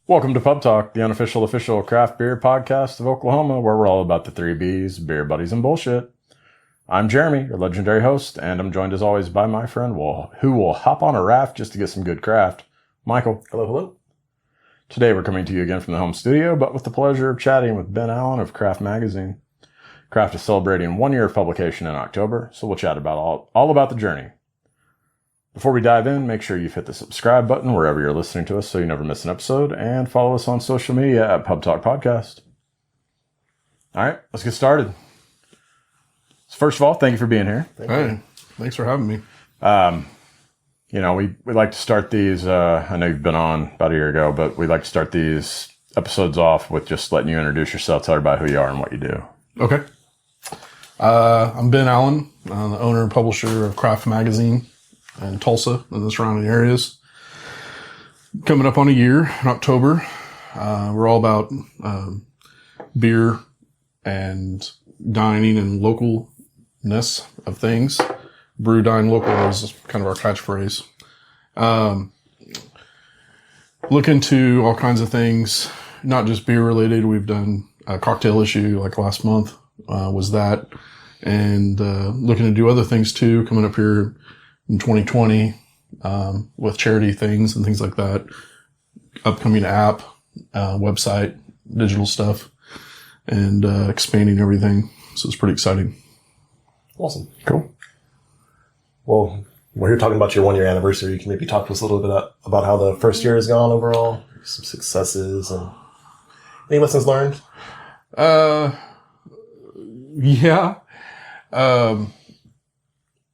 Welcome to Pub Talk, the unofficial official craft beer podcast of Oklahoma, where we're all about the three B's, beer buddies and bullshit. I'm Jeremy, your legendary host, and I'm joined as always by my friend who will hop on a raft just to get some good craft, Michael. Hello, hello. Today we're coming to you again from the home studio, but with the pleasure of chatting with Ben Allen of Craft Magazine. Craft is celebrating 1 year of publication in October, so we'll chat about all about the journey. Before we dive in, make sure you've hit the subscribe button wherever you're listening to us so you never miss an episode, and follow us on social media at Pub Talk Podcast. All right, let's get started. So first of all, thank you for being here. Thanks for having me. We like to start these, I know you've been on about a year ago, but we like to start these episodes off with just letting you introduce yourself, tell everybody who you are and what you do. Okay. I'm Ben Allen, the owner and publisher of Craft Magazine in Tulsa and the surrounding areas. Coming up on a year in October. We're all about beer and dining and localness of things. Brew, dine, local is kind of our catchphrase. Look into all kinds of things, not just beer related. We've done a cocktail issue like last month was that. And looking to do other things too, coming up here in 2020 with charity things and things like that. Upcoming app, website, digital stuff, and expanding everything. So it's pretty exciting. Awesome. Cool. Well, we're here talking about your 1 year anniversary. You can maybe talk to us a little bit about how the first year has gone overall, some successes, and any lessons learned? Yeah.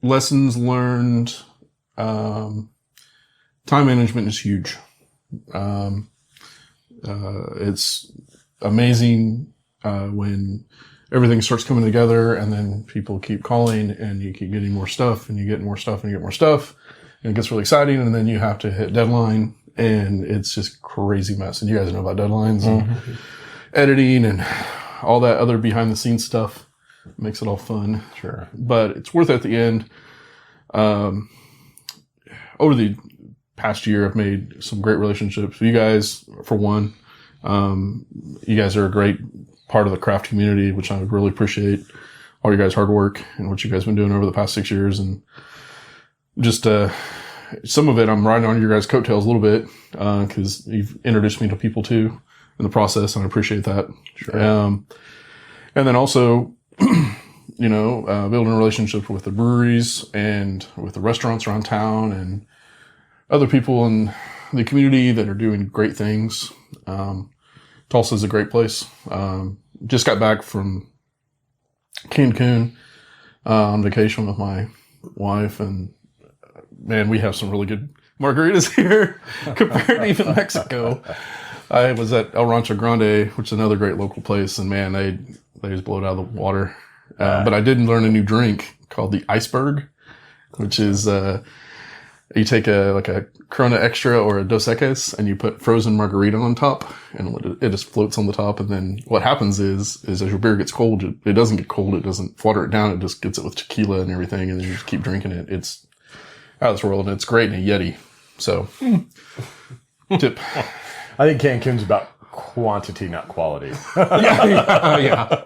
Lessons learned. Time management is huge. It's amazing when everything starts coming together and then people keep calling and you keep getting more stuff and you get more stuff and you get more stuff and it gets really exciting and then you have to hit deadline and it's just crazy mess. And you guys know about deadlines and editing and all that other behind the scenes stuff. Makes it all fun. Sure. But it's worth it at the end. Over the past year, I've made some great relationships. You guys, for one, you guys are a great part of the craft community, which I really appreciate all your guys' hard work and what you guys have been doing over the past 6 years. And just, some of it, I'm riding on your guys' coattails a little bit, cause you've introduced me to people too in the process. And I appreciate that. Sure. And then also, building relationships with the breweries and with the restaurants around town and other people in the community that are doing great things. Tulsa is a great place. Just got back from Cancun on vacation with my wife, and man, we have some really good margaritas here compared to even Mexico. I was at El Rancho Grande, which is another great local place, and man, they just blow it out of the water. But I did learn a new drink called the Iceberg, which is you take a Corona Extra or a Dos Equis and you put frozen margarita on top and it just floats on the top. And then what happens is as your beer gets cold, it doesn't get cold. It doesn't water it down. It just gets it with tequila and everything. And then you just keep drinking it. It's out of this world and it's great in a Yeti. So tip. I think Cancun's about quantity, not quality. Yeah.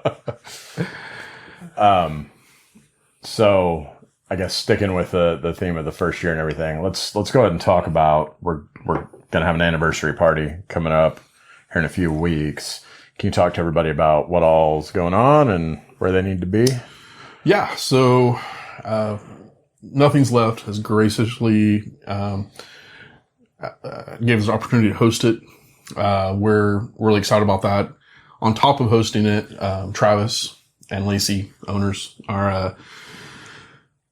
So I guess sticking with the theme of the first year and everything, let's go ahead and talk about, we're going to have an anniversary party coming up here in a few weeks. Can you talk to everybody about what all's going on and where they need to be? Yeah. So, Nothing's Left has graciously, gave us the opportunity to host it. We're really excited about that. On top of hosting it, Travis and Lacey, owners, are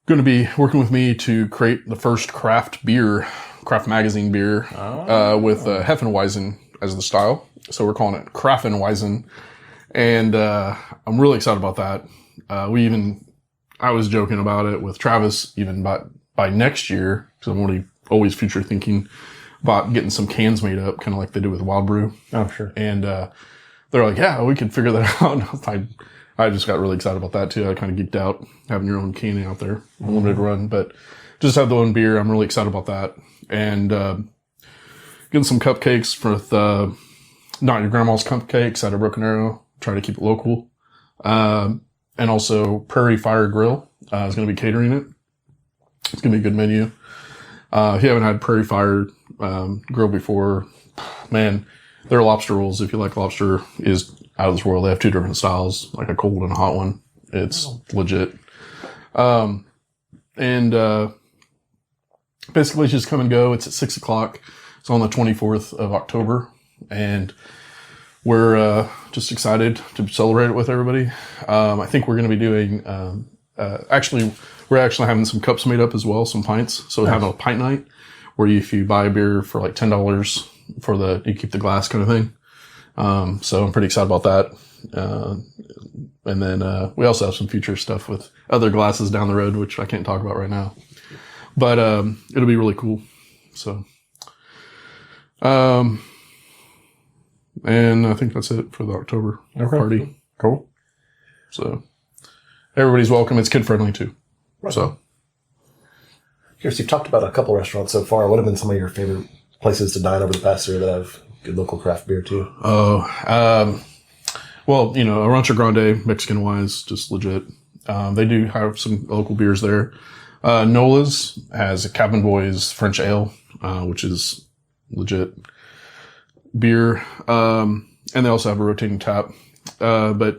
going to be working with me to create the first craft magazine beer, with Hefeweizen as the style. So we're calling it Craftenweizen. And I'm really excited about that. I was joking about it with Travis, even by next year, because I'm always future thinking about getting some cans made up, kind of like they do with Wild Brew. Oh, sure. And they're like, yeah, we can figure that out. I just got really excited about that too. I kind of geeked out having your own can out there, limited run, but just have the one beer. I'm really excited about that. And getting some cupcakes with Not Your Grandma's Cupcakes out of Broken Arrow. Try to keep it local. And also Prairie Fire Grill is going to be catering it. It's going to be a good menu. If you haven't had Prairie Fire Grill before, man, their lobster rolls, if you like lobster, is out of this world. They have 2 different styles, like a cold and a hot one. It's legit. Basically just come and go. It's at 6:00. It's on the 24th of October. And we're just excited to celebrate it with everybody. I think we're going to be doing, we're actually having some cups made up as well, some pints. So we're having a pint night where if you buy a beer for like $10 you keep the glass kind of thing. So I'm pretty excited about that. And then we also have some future stuff with other glasses down the road, which I can't talk about right now. But it'll be really cool. So, and I think that's it for the October party. Cool. So everybody's welcome. It's kid friendly too. Right. So Here's, you've talked about a couple restaurants so far. What have been some of your favorite places to dine over the past year that have good local craft beer too? Well, Rancho Grande, Mexican wise, just legit. They do have some local beers there. Nola's has a Cabin Boys French Ale, which is legit beer. And they also have a rotating tap. But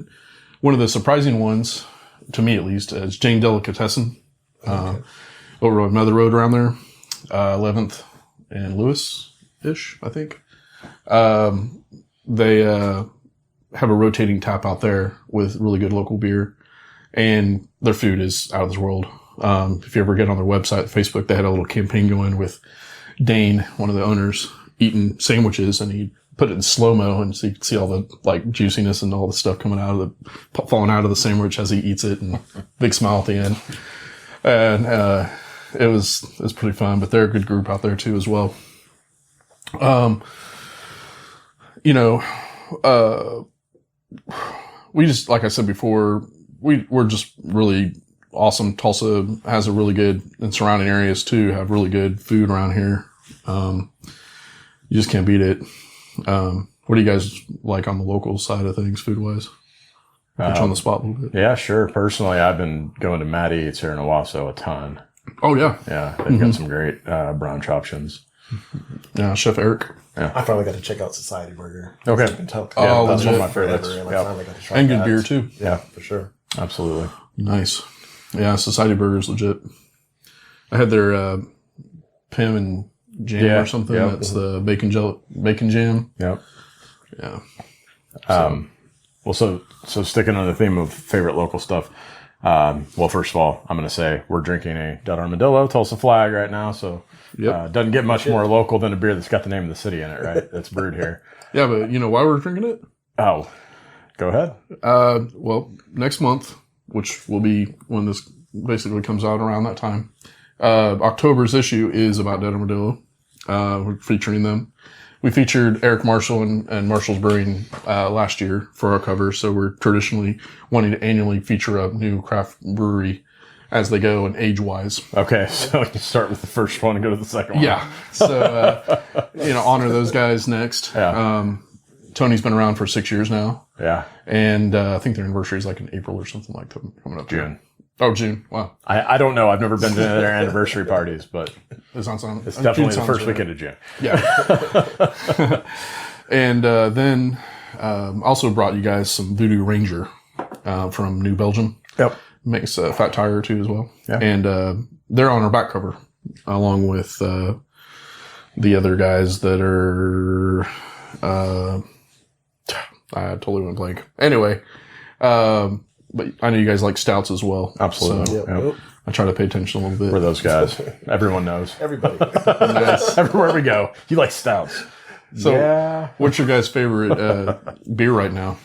one of the surprising ones, to me at least, is Jane Delicatessen, over on Mother Road around there, 11th and Lewis-ish, I think. They have a rotating tap out there with really good local beer, and their food is out of this world. If you ever get on their website, Facebook, they had a little campaign going with Dane, one of the owners, eating sandwiches, and he put it in slow-mo, and so you can see all the juiciness and all the stuff falling out of the sandwich as he eats it, and big smile at the end. And it was pretty fun, but they're a good group out there too as well. We just, like I said before, we're just really awesome. Tulsa has a really good, and surrounding areas too, have really good food around here. You just can't beat it. What do you guys like on the local side of things, food wise? Put you on the spot a little bit. Yeah, sure. Personally, I've been going to Matt Eats here in Owasso a ton. Oh yeah. Yeah. They've got some great, brunch options. Yeah. Chef Eric. Yeah. I finally got to check out Society Burger. Okay. Yeah, that's one of legit. my favorites. And I Yeah. finally got to try And good that. beer too. Yeah, For sure. absolutely. Nice. Yeah. Society Burger's legit. I had their, Pim and Jam Yeah, or something. yeah. That's the bacon jam. Yep. Yeah. Well, so sticking on the theme of favorite local stuff. Well, first of all, I'm going to say we're drinking a Dead Armadillo Tulsa Flag right now. So, doesn't get much more local than a beer that's got the name of the city in it, right? That's brewed here. Yeah. But you know why we're drinking it? Oh, go ahead. Well, next month, which will be when this basically comes out around that time, October's issue is about Dead Armadillo. We're featuring them. We featured Eric Marshall and Marshall's Brewing last year for our cover, so we're traditionally wanting to annually feature a new craft brewery as they go and age-wise. Okay, so you start with the first one and go to the second one. Yeah, so honor those guys next. Yeah. Tony's been around for 6 years now, Yeah. and I think their anniversary is like in April or something like that coming up. June. Oh, June. Wow. I don't know. I've never been to their anniversary parties, but It's definitely the first weekend of June. Yeah. And then also brought you guys some Voodoo Ranger from New Belgium. Yep. Makes a fat tire or two as well. Yeah. And they're on our back cover along with the other guys that are I totally went blank. Anyway, but I know you guys like stouts as well. Absolutely. So Yep. I try to pay attention a little bit. We're those guys. Everyone knows. Everybody. Nice. Everywhere we go. You like stouts. So yeah. what's your guys' favorite beer right now?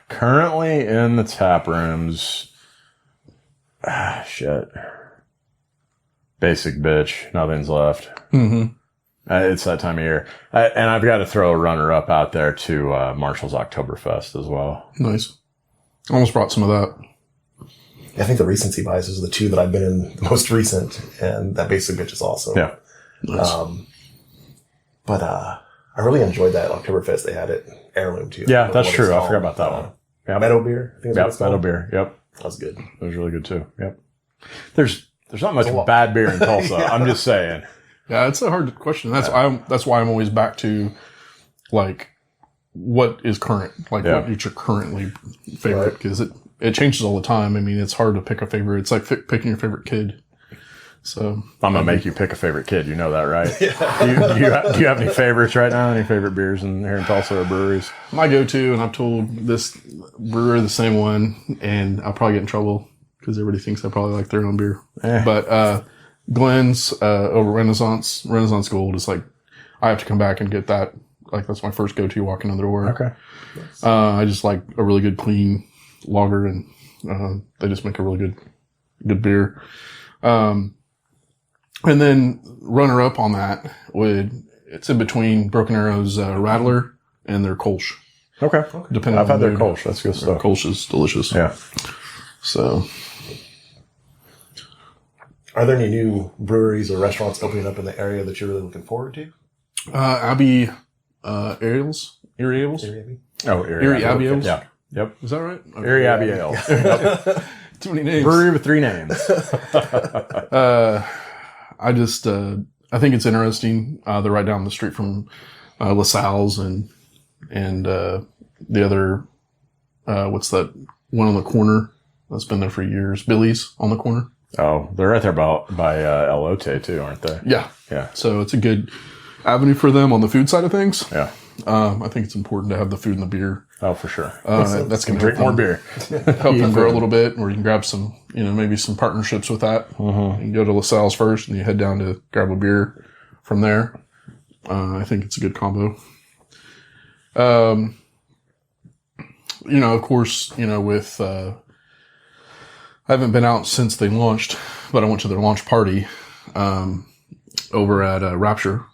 Currently in the tap rooms. Shit. Basic bitch. Nothing's left. Mm-hmm. It's that time of year. And I've got to throw a runner-up out there to Marshall's Oktoberfest as well. Nice. Almost brought some of that. I think the recency biases are the two that I've been in the most recent, and that basic bitch is awesome. Yeah. Nice. But I really enjoyed that Oktoberfest they had at Heirloom too. Yeah, that's true. I forgot about that one. Yep. Meadow beer. I think Yep, Meadow beer. Yep. That was good. That was really good too. Yep. There's not much bad beer in Tulsa. Yeah. I'm just saying. Yeah, it's a hard question. That's why I'm always back to like what is current, like what is your currently favorite, because it changes all the time. I mean, it's hard to pick a favorite. It's like picking your favorite kid. So I'm gonna make you pick a favorite kid. You know that, right? Yeah. Do you have any favorites right now? Any favorite beers here in Tulsa or breweries? My go-to, and I've told this brewer the same one, and I'll probably get in trouble because everybody thinks I probably like their own beer. But Glenn's over Renaissance Gold is like, I have to come back and get that. Like that's my first go-to walking in the door. Okay. I just like a really good clean lager, and they just make a really good beer. And then runner up on that it's in between Broken Arrow's Rattler and their Kolsch. Okay. Depending I've on had their Kolsch. That's good stuff. Kolsch is delicious. Yeah. So. Are there any new breweries or restaurants opening up in the area that you're really looking forward to? Abbey Ariels? Erie Ales? Oh, Erie Abbey Ales? Yeah. Yep. Is that right? Okay. Erie Abbey Ale. Yep. Too many names. Brewery with 3 names. I think it's interesting. They're right down the street from LaSalle's and the other, what's that one on the corner that's been there for years? Billy's on the corner. Oh, they're right there by Elote too, aren't they? Yeah. Yeah. So it's a good avenue for them on the food side of things. Yeah. I think it's important to have the food and the beer. Oh, for sure. That's going to drink more beer. help them grow a little bit, or you can grab some, maybe some partnerships with that. You can go to LaSalle's first and you head down to grab a beer from there. I think it's a good combo. Of course, with, I haven't been out since they launched, but I went to their launch party, over at Rapture.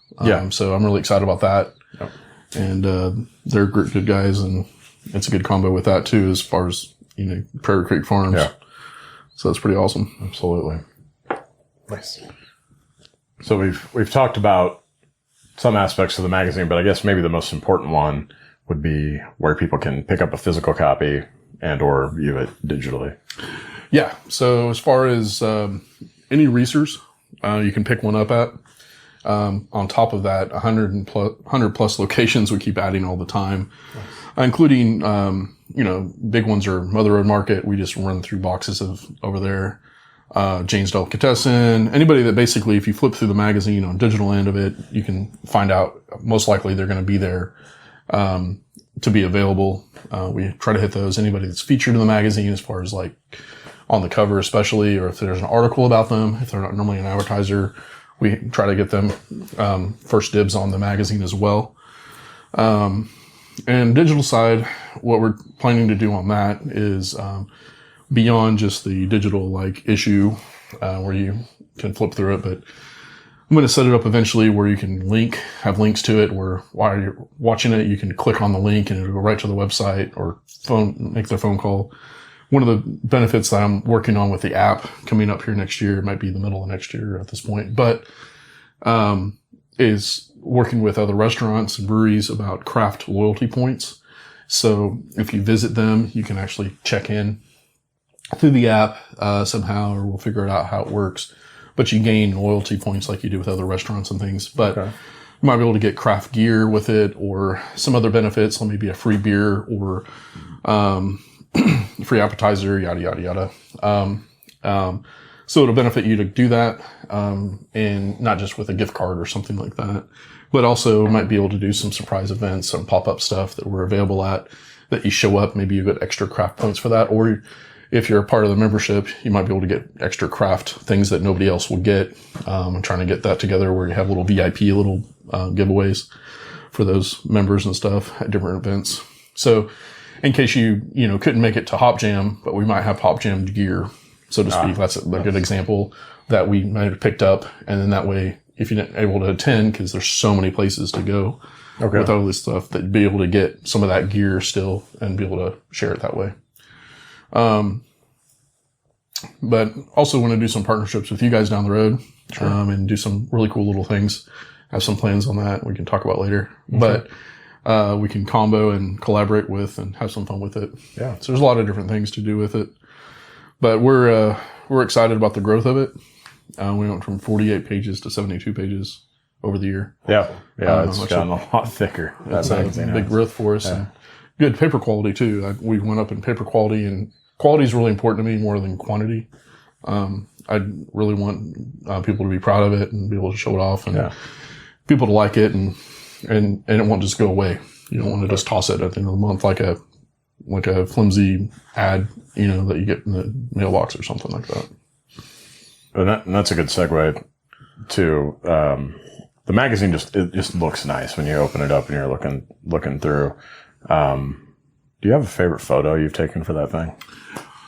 So I'm really excited about that. Yep. And, they're good guys, and it's a good combo with that too, as far as, Prairie Creek Farms. Yeah. So that's pretty awesome. Absolutely. Nice. So we've talked about some aspects of the magazine, but I guess maybe the most important one would be where people can pick up a physical copy and or view it digitally. Yeah. So as far as any Reesers, you can pick one up at. On top of that, 100 plus locations we keep adding all the time, including, big ones are Mother Road Market. We just run through boxes over there. Jane's Delicatessen, anybody that basically, if you flip through the magazine on digital end of it, you can find out most likely they're going to be there, to be available. We try to hit those. Anybody that's featured in the magazine as far as like on the cover, especially, or if there's an article about them, if they're not normally an advertiser, we try to get them, first dibs on the magazine as well. And digital side, what we're planning to do on that is, beyond just the digital like issue, where you can flip through it, but I'm going to set it up eventually where you can have links to it, where while you're watching it, you can click on the link and it'll go right to the website, or make the phone call. One of the benefits that I'm working on with the app coming up here next year, it might be the middle of next year at this point, but, is working with other restaurants and breweries about craft loyalty points. So if you visit them, you can actually check in through the app, somehow, or we'll figure it out how it works. But you gain loyalty points like you do with other restaurants and things. But you might be able to get craft gear with it, or some other benefits, like maybe a free beer or, free appetizer, yada, yada, yada. So it'll benefit you to do that, and not just with a gift card or something like that, but also might be able to do some surprise events, some pop-up stuff that we're available at, that you show up, maybe you get extra craft points for that. Or if you're a part of the membership, you might be able to get extra craft things that nobody else will get. I'm trying to get that together where you have little VIP, giveaways for those members and stuff at different events. So in case you couldn't make it to Hop Jam, but we might have Hop Jam gear, so to speak. That's a good example that we might have picked up. And then that way, if you're not able to attend, because there's so many places to go with all this stuff, that be able to get some of that gear still and be able to share it that way. But also want to do some partnerships with you guys down the road, and do some really cool little things have some plans on that we can talk about later. But we can combo and collaborate with and have some fun with it. Yeah. So there's a lot of different things to do with it. But we're excited about the growth of it. We went from 48 pages to 72 pages over the year. Yeah. It's gotten a lot thicker. That's a big growth for us. And good paper quality too. We went up in paper quality, and quality is really important to me more than quantity. I really want people to be proud of it and be able to show it off, and people to like it, and it won't just go away. You don't want to just toss it at the end of the month like a flimsy ad, that you get in the mailbox or something like that. And that's a good segue to the magazine. It just looks nice when you open it up and you're looking through. Do you have a favorite photo you've taken for that thing?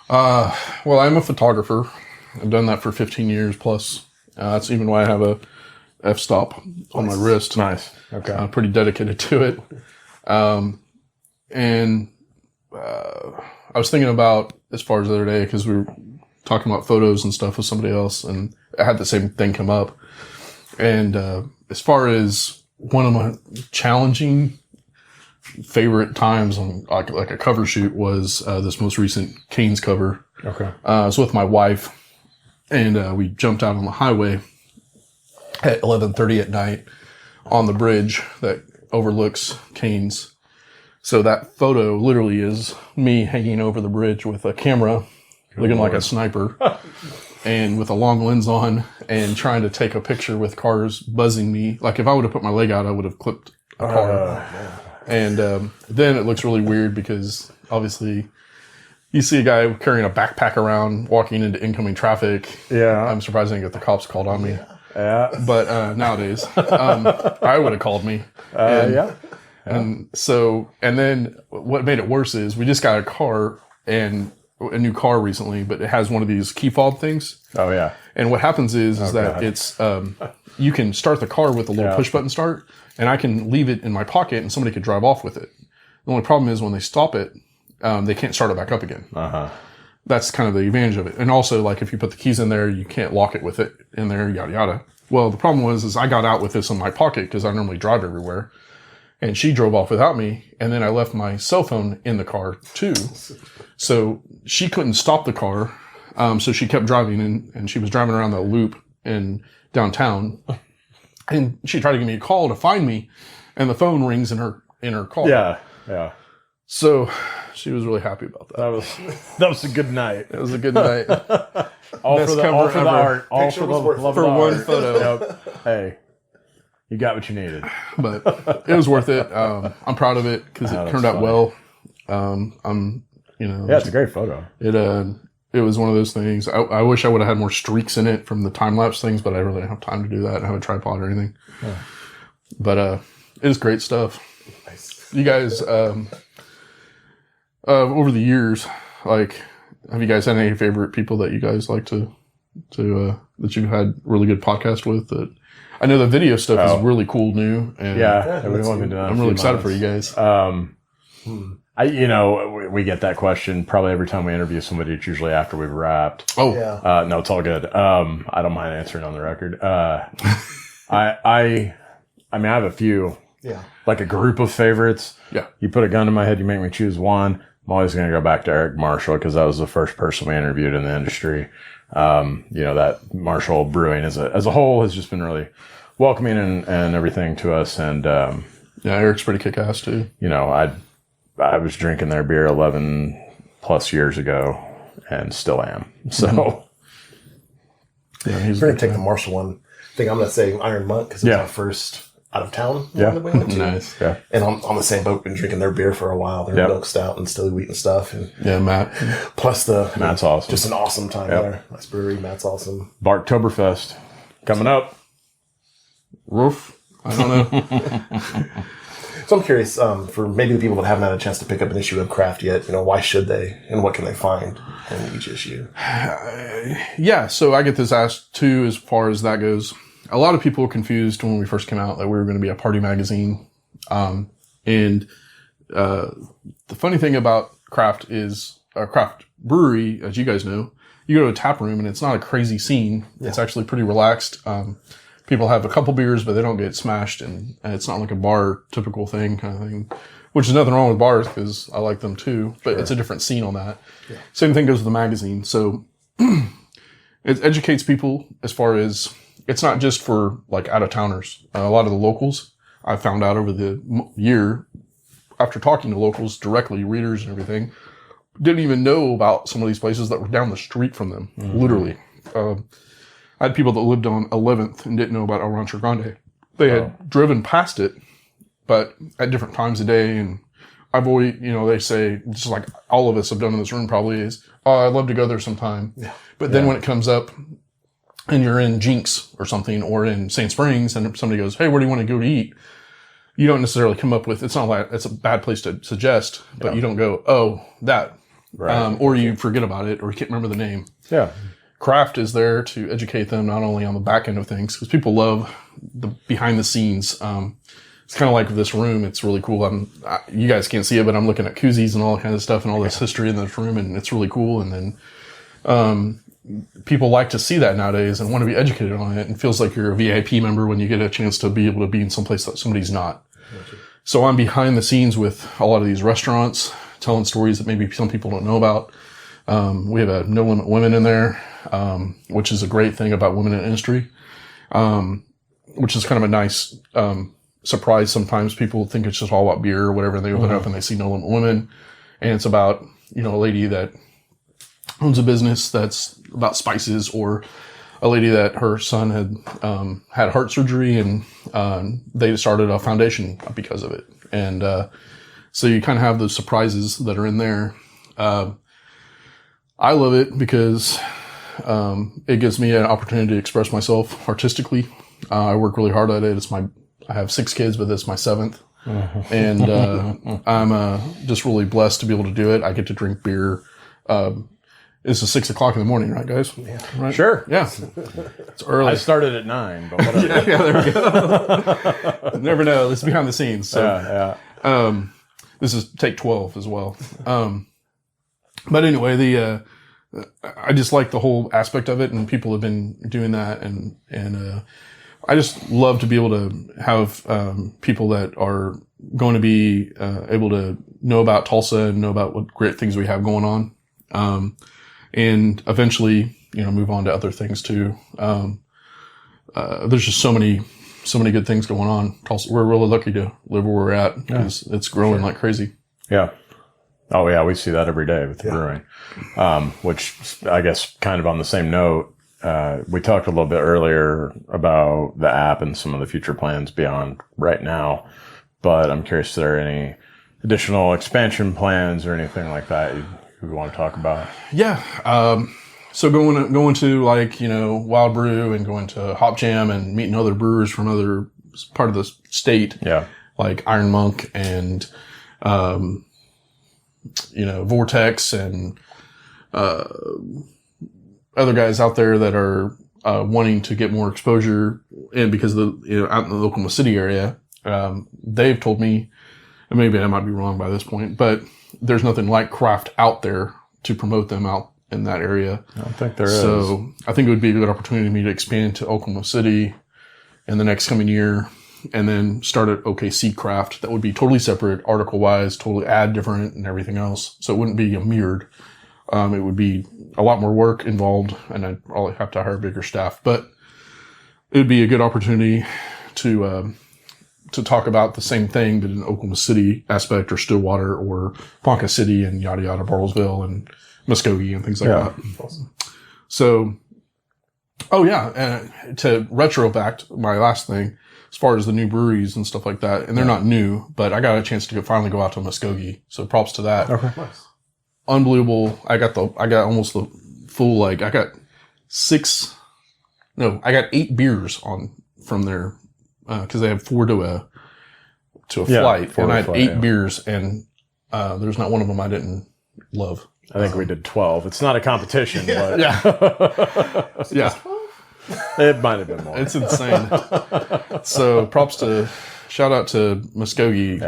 Well, I'm a photographer. I've done that for 15 years plus. That's even why I have a f-stop on my wrist. Nice. Okay. Pretty dedicated to it. And I was thinking about, as far as the other day, because we were talking about photos and stuff with somebody else, and I had the same thing come up. And as far as one of my challenging favorite times on like a cover shoot was this most recent Canes cover. Okay. I was with my wife, and we jumped out on the highway at 11:30 at night on the bridge that overlooks Canes. So that photo literally is me hanging over the bridge with a camera, looking like a sniper, and with a long lens on, and trying to take a picture with cars buzzing me. Like if I would have put my leg out, I would have clipped a car. And then it looks really weird because obviously you see a guy carrying a backpack around walking into incoming traffic. Yeah. I'm surprised I didn't get the cops called on me. Yeah. But nowadays, I would have called me. And so, and then what made it worse is we just got a new car recently, but it has one of these key fob things. Oh yeah. And what happens is that God. it's, you can start the car with a little push button start, and I can leave it in my pocket and somebody could drive off with it. The only problem is when they stop it, they can't start it back up again. That's kind of the advantage of it. And also, like, if you put the keys in there, you can't lock it with it in there, yada, yada. Well, the problem is I got out with this in my pocket because I normally drive everywhere. And she drove off without me. And then I left my cell phone in the car too. So she couldn't stop the car. So she kept driving, and she was driving around the loop in downtown. And she tried to give me a call to find me, and the phone rings in her car. Yeah. Yeah. So she was really happy about that. That was a good night. It was a good night. all for the art. All Picture for the was worth it. love For of the one art. photo. Yep. Hey, you got what you needed. But it was worth it. I'm proud of it because it turned out well. Yeah, it's a great photo. It was one of those things. I wish I would have had more streaks in it from the time lapse things, but I really didn't have time to do that. I don't have a tripod or anything. Yeah. But it is great stuff. Nice. You guys, over the years, like, have you guys had any favorite people that you guys like to that you've had really good podcast with? That I know the video stuff is really cool, new. And I'm really excited for you guys. We get that question probably every time we interview somebody. It's usually after we've wrapped. Oh, Yeah. No, it's all good. I don't mind answering on the record. I have a few, Yeah. like a group of favorites. Yeah. You put a gun to my head, you make me choose one. I'm always going to go back to Eric Marshall because that was the first person we interviewed in the industry. That Marshall Brewing as a whole has just been really welcoming and everything to us. And, yeah, Eric's pretty kick-ass too. I was drinking their beer 11 plus years ago and still am. So, Yeah, he's We're going to take the Marshall one. I think I'm going to say Iron Monk because it was our first out of town one that we went to. nice. yeah. And on the same boat, been drinking their beer for a while. Their milk stout and still wheat and stuff. And Yeah, Matt. plus Matt's awesome. Just an awesome time there. Nice brewery. Matt's awesome. Barktoberfest coming up. Roof. I don't know. So I'm curious, for maybe the people that haven't had a chance to pick up an issue of Craft yet, why should they and what can they find in each issue? Yeah, so I get this asked too as far as that goes. A lot of people were confused when we first came out that we were going to be a party magazine. And the funny thing about Craft is, Craft Brewery, as you guys know, you go to a tap room and it's not a crazy scene. Yeah. It's actually pretty relaxed. people have a couple beers, but they don't get smashed, and it's not like a bar typical thing kind of thing. Which is nothing wrong with bars because I like them too, but it's a different scene on that. Yeah. Same thing goes with the magazine. So it educates people as far as it's not just for like out of towners. A lot of the locals I found out over the year after talking to locals directly, readers and everything, didn't even know about some of these places that were down the street from them, literally. I had people that lived on 11th and didn't know about El Rancho Grande. They had driven past it, but at different times of day. And I've always, they say, just like all of us have done in this room probably is, oh, I'd love to go there sometime. Yeah. But then when it comes up and you're in Jinx or something or in Sand Springs and somebody goes, hey, where do you want to go to eat? You don't necessarily come up with, it's not like it's a bad place to suggest, but you don't go, oh, that. Right. Or you forget about it or you can't remember the name. Yeah. Craft is there to educate them not only on the back end of things, because people love the behind the scenes. It's kind of like this room. It's really cool. You guys can't see it, but I'm looking at koozies and all that kind of stuff and all this history in this room, and it's really cool. And then people like to see that nowadays and want to be educated on it, and feels like you're a VIP member when you get a chance to be able to be in some place that somebody's not. Gotcha. So I'm behind the scenes with a lot of these restaurants, telling stories that maybe some people don't know about. We have a No Limit Women in there, which is a great thing about women in industry, which is kind of a nice surprise. Sometimes people think it's just all about beer or whatever, and they open it up and they see No Limit Women, and it's about, a lady that owns a business that's about spices, or a lady that her son had heart surgery, and they started a foundation because of it. And so you kind of have those surprises that are in there. I love it because it gives me an opportunity to express myself artistically. I work really hard at it. I have 6 kids, but this is my 7th. And I'm just really blessed to be able to do it. I get to drink beer. It's 6 o'clock in the morning, right, guys? Yeah. Right? Sure. Yeah. It's early. I started at 9, but whatever. yeah, there we go. Never know. It's behind the scenes. So, this is take 12 as well. But anyway, I just like the whole aspect of it, and people have been doing that, and I just love to be able to have people that are going to be able to know about Tulsa and know about what great things we have going on, and eventually, move on to other things too. There's just so many good things going on. Tulsa, we're really lucky to live where we're at because it's growing like crazy. Yeah. Oh yeah, we see that every day with the brewing. Which I guess kind of on the same note, we talked a little bit earlier about the app and some of the future plans beyond right now, but I'm curious if there are any additional expansion plans or anything like that you want to talk about. Yeah. So going to like, Wild Brew and going to Hop Jam and meeting other brewers from other part of the state. Yeah. Like Iron Monk and, Vortex and, other guys out there that are, wanting to get more exposure, and because of the, out in the Oklahoma City area, they've told me, and maybe I might be wrong by this point, but there's nothing like craft out there to promote them out in that area. I don't think there is. So I think it would be a good opportunity for me to expand to Oklahoma City in the next coming year, and then start at OKC Craft. That would be totally separate, article wise, totally ad different and everything else. So it wouldn't be a mirrored. It would be a lot more work involved, and I'd probably have to hire bigger staff, but it would be a good opportunity to talk about the same thing, but in Oklahoma City aspect, or Stillwater, or Ponca City, and yada yada, Bartlesville, and Muskogee, and things like that. Awesome. So, and to retro back to my last thing, as far as the new breweries and stuff like that, and they're not new, but I got a chance to finally go out to Muskogee, so props to that. Okay, nice. Unbelievable. I got almost the full, I got 8 beers from there. Cause they have 4 to a flight, and I had 8 beers, and, there's not one of them I didn't love. I think we did 12. It's not a competition, but yeah. It might have been more. It's insane. So shout out to Muskogee.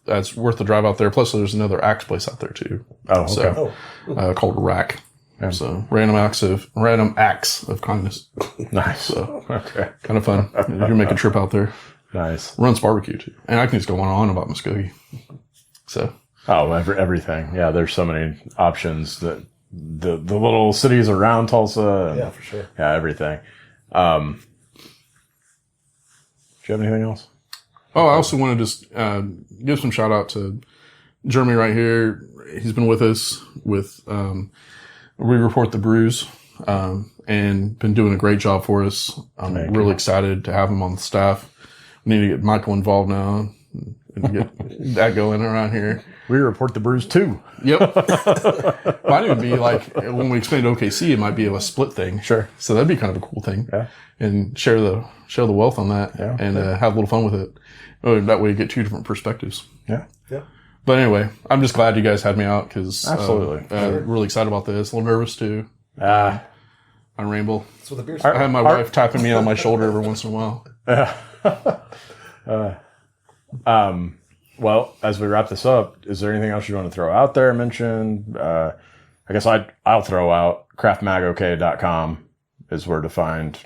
That's worth the drive out there. Plus there's another axe place out there too. Oh, okay. Called Rack. Yeah. So random acts of kindness. Nice. So Okay. kind of fun. You can make a trip out there. Nice. Runs barbecue too, and I can just go on about Muskogee. So Everything. Yeah, there's so many options that the little cities around Tulsa. And, Yeah, for sure. Yeah, everything. Do you have anything else? I also want to just give some shout out to Jeremy right here. He's been with us with We Report the Brews and been doing a great job for us. I'm really excited to have him on the staff. We need to get Michael involved now and get that going around here. We Report the Brews too. Yep. Might even be like when we expand to OKC, it might be a split thing. Sure. So that'd be kind of a cool thing. Yeah. And share the wealth on that and have a little fun with it. That way you get two different perspectives. Yeah. Yeah. But anyway, I'm just glad you guys had me out because Absolutely. really excited about this. A little nervous too. On Rainbow. That's what the beer's I have my wife tapping me on my shoulder every once in a while. Well, as we wrap this up, is there anything else you want to throw out there, mention? I guess I'll throw out craftmagok.com is where to find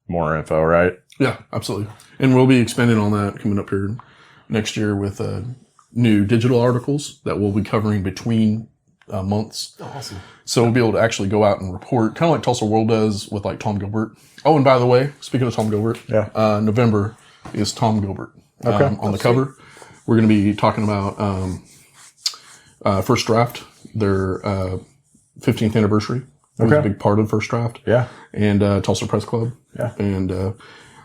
more info, right? Yeah, absolutely. And we'll be expanding on that coming up here next year with new digital articles that we'll be covering between months. Oh, awesome. So we'll be able to actually go out and report, kind of like Tulsa World does with like Tom Gilbert. Oh, and by the way, speaking of Tom Gilbert, November is Tom Gilbert on the cover. We're going to be talking about First Draft, their 15th anniversary. It was a big part of First Draft. Yeah. And Tulsa Press Club. Yeah. And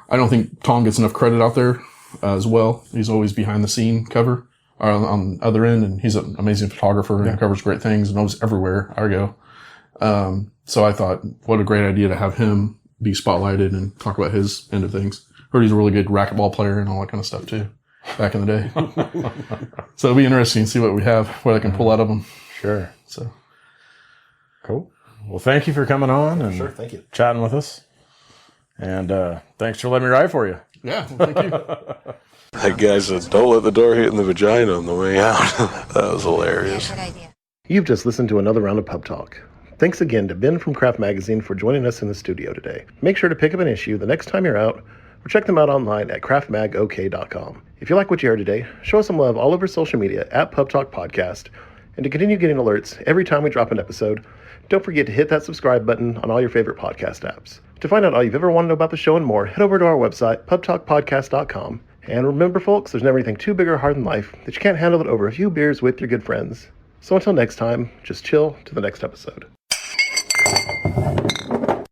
I don't think Tom gets enough credit out there as well. He's always behind the scene cover on the other end, and he's an amazing photographer and covers great things and knows everywhere I go. So I thought, what a great idea to have him be spotlighted and talk about his end of things. Heard he's a really good racquetball player and all that kind of stuff too, back in the day. So it'll be interesting to see what I can pull out of him. Sure. So cool. Well, thank you for coming on and Sure, thank you. chatting with us. And thanks for letting me write for you. yeah, well, thank you. That guy said, "Don't let the door hit in the vagina on the way out." That was hilarious. Good idea. You've just listened to another round of Pub Talk. Thanks again to Ben from Craft Magazine for joining us in the studio today. Make sure to pick up an issue the next time you're out, or check them out online at craftmagok.com. If you like what you heard today, show us some love all over social media at Pub Talk Podcast. And to continue getting alerts every time we drop an episode, don't forget to hit that subscribe button on all your favorite podcast apps. To find out all you've ever wanted to know about the show and more, head over to our website, pubtalkpodcast.com. And remember, folks, there's never anything too big or hard in life that you can't handle it over a few beers with your good friends. So until next time, just chill to the next episode.